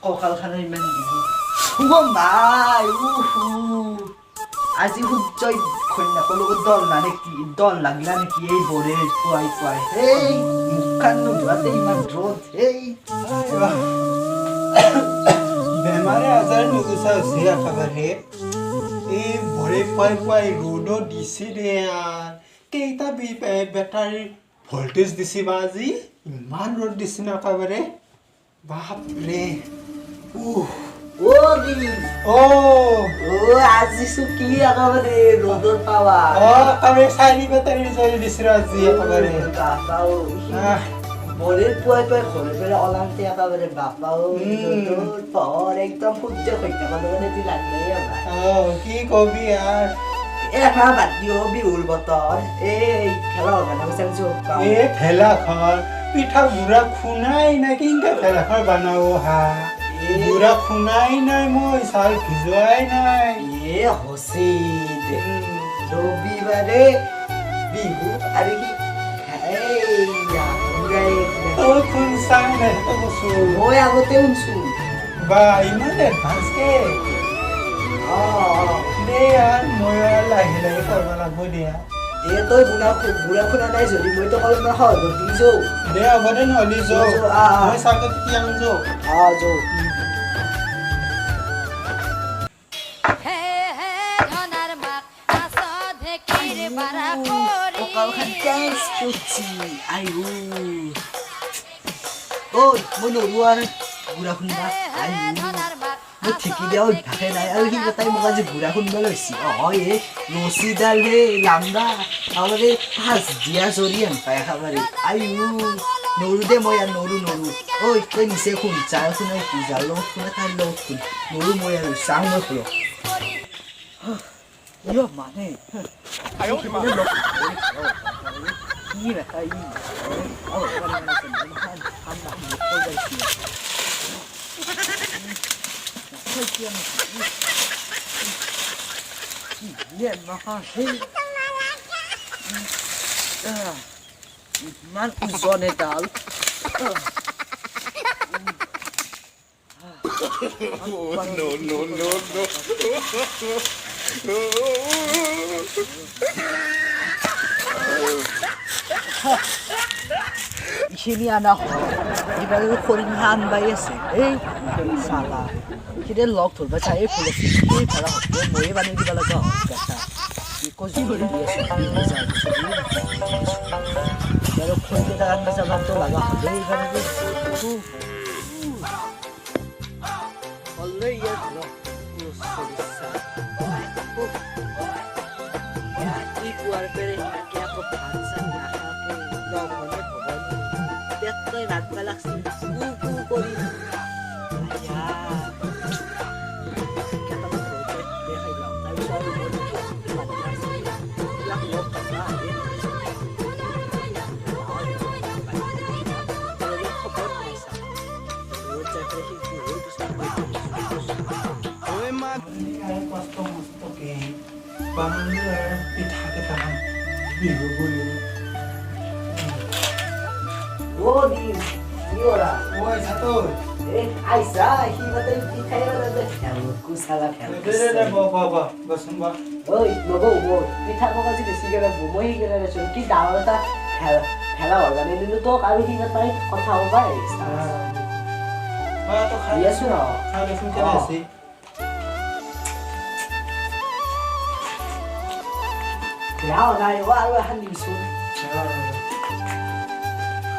কঁকালখনৰ ইমান দিবি শুব মাই আজি সূৰ্যই কন্যাকৰ লগত দল লাগিলা নেকি এই বৰে পুৱাই পুৱাই সেই মুখখন নোধোৱাতে ইমান ৰ'দ সেই বেমাৰে আজাৰ নুগুচা হৈছে একেবাৰে এই ভৰে পুৱাই পুৱাই ৰ'দো দিছে দে কেইটা বেটাৰীৰ ভল্টেজ দিছে বা আজি ইমান ৰ'দ দিছে ন একেবাৰে বাপৰে আজি কি একেবাৰে ৰ'দৰ পাৱা চাৰি বেটাৰীৰ জৰি দিছে আজি একেবাৰে বৰে পুৱাই পুৱাই ঘৰে ঘৰে অলান্তি একেবাৰে বাপাও পহৰ একদম সূৰ্য সৈন্যকৰ লগত লাগিলে কি কবি আৰু এমাহ বাদ দিও বিহুৰ বতৰ এই খেলা বনাব চাইছো এই ভেলাঘৰ পিঠা গুড়া খুনাই নাই কেনেকৈ ভেলাঘৰ বনাব হা গুড়া খুনাই নাই মই চাউল ভিজোৱাই নাই হচি ৰবিবাৰে বিহু আৰু কি খুন চাই নাই কৈছো মই আগতে শুনছো বা ইমান এডভান্সকে দে আৰু মই লাহে লাহে কৰিব লাগিব দিয়া তই বুঢ়া খুনা নাই যদি মই তো অলপমান সহজ কৰি দিছো দে হ'ব দে নহ'লে যাওঁ মই চাউলটো তেতিয়া যাওঁ যাওঁ কঁকালখন কেচ করছি আইও ওই মই নৰো আৰু বুঢ়া খুন্দা আইও মই ঠিকি দিয়া অভ্যাসে নাই আৰু সি তাই মোক আজি বুঢ়া খুন্দা লৈছি এই ৰছীডাল হে লাম্বা আমাৰে পাঁচ দিয়া জৰি পাই খাবাৰে আইও নৰো দে মই আৰু নৰো ঐ তই নিচে শুন যাৰ শুনাই কি যাৰ লগত শুনা তাইৰ লগত শুন নৰো মই আৰু চাওঁ মই ফুল মানে কি ৰেখা ইমান ওজন এডাল এইখিনি আনা হয় এইবাৰ খৰিঙা আনবাই আছে এই চালা সিহঁতে লগ ধৰিব চাই এই ফুল এই ভেলা হতো ময়ে বান্ধি দিব লগা হয় দেখা কৈছো আৰু খৰিকেইটা আনবা যাবাতো লগা হ'লে এইবাৰে অলৰে ইয়াৰ ধৰক পুয়ার পেরে নাকি আপো ভাষা নাখাকে লবণে ভবন দেখতে রাতবা লাগছে কু করি আয়া কেটা তো দেখাই লাও তাই সব বলি লাখ লোক টাকা ওই মা কষ্ট মস্তকে বামুণৰ পিঠা কেইটামান বিহু বুলি দিন কি ওরা ঐ চাতর আইসা হিমাতে পিঠাই ওরা কুসালা দে বাবা বসুন বা ওই নবো পিঠা পকাজি বেশি করে বমই করে রেছো কি দাওয়াটা খেলা অর্গানে দিলু তো আর হিমা তাই কথা হবে তো খাই আছো না খাই শুন কেন আছে Lão này quá rồi hắn đi xuống.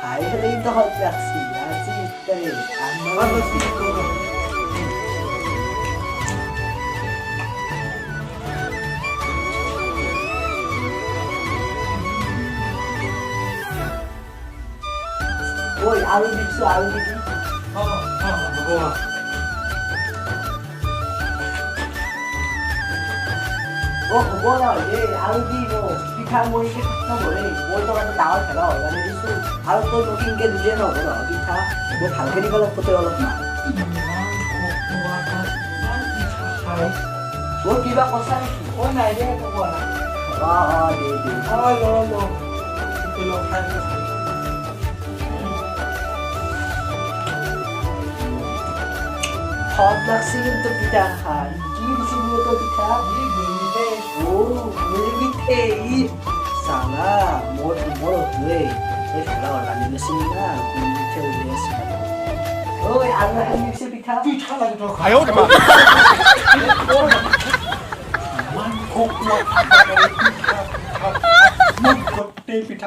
Hãy lên đó học việc gì là gì đây ăn nó có gì không? Ôi, áo đi xuống, áo đi. Bố. 그거 예 아우디 뭐 비타 뭐 이게 딱 뭐래 뭐더가 나올 때가 얼마나 있어 바로 또 녹인 게 누제는 뭐라 비타 뭐 당근이 걸어 포트 걸었나 뭐 비바 거사는 오늘 이제 그거나 네네 너 그걸로 하는 সব লাগছে কিন্তু পিঠা খাই কি দিছিলি তো পিঠা ও মুড়ি পিঠে ই সালা মোর হয়ে এই খেলা অর্ডার নিয়েছিলি না মুড়ি পিঠে উলিয়েছি ওই আর নিয়েছে পিঠা পিঠা লাগে তো খাই মান কোক পিঠা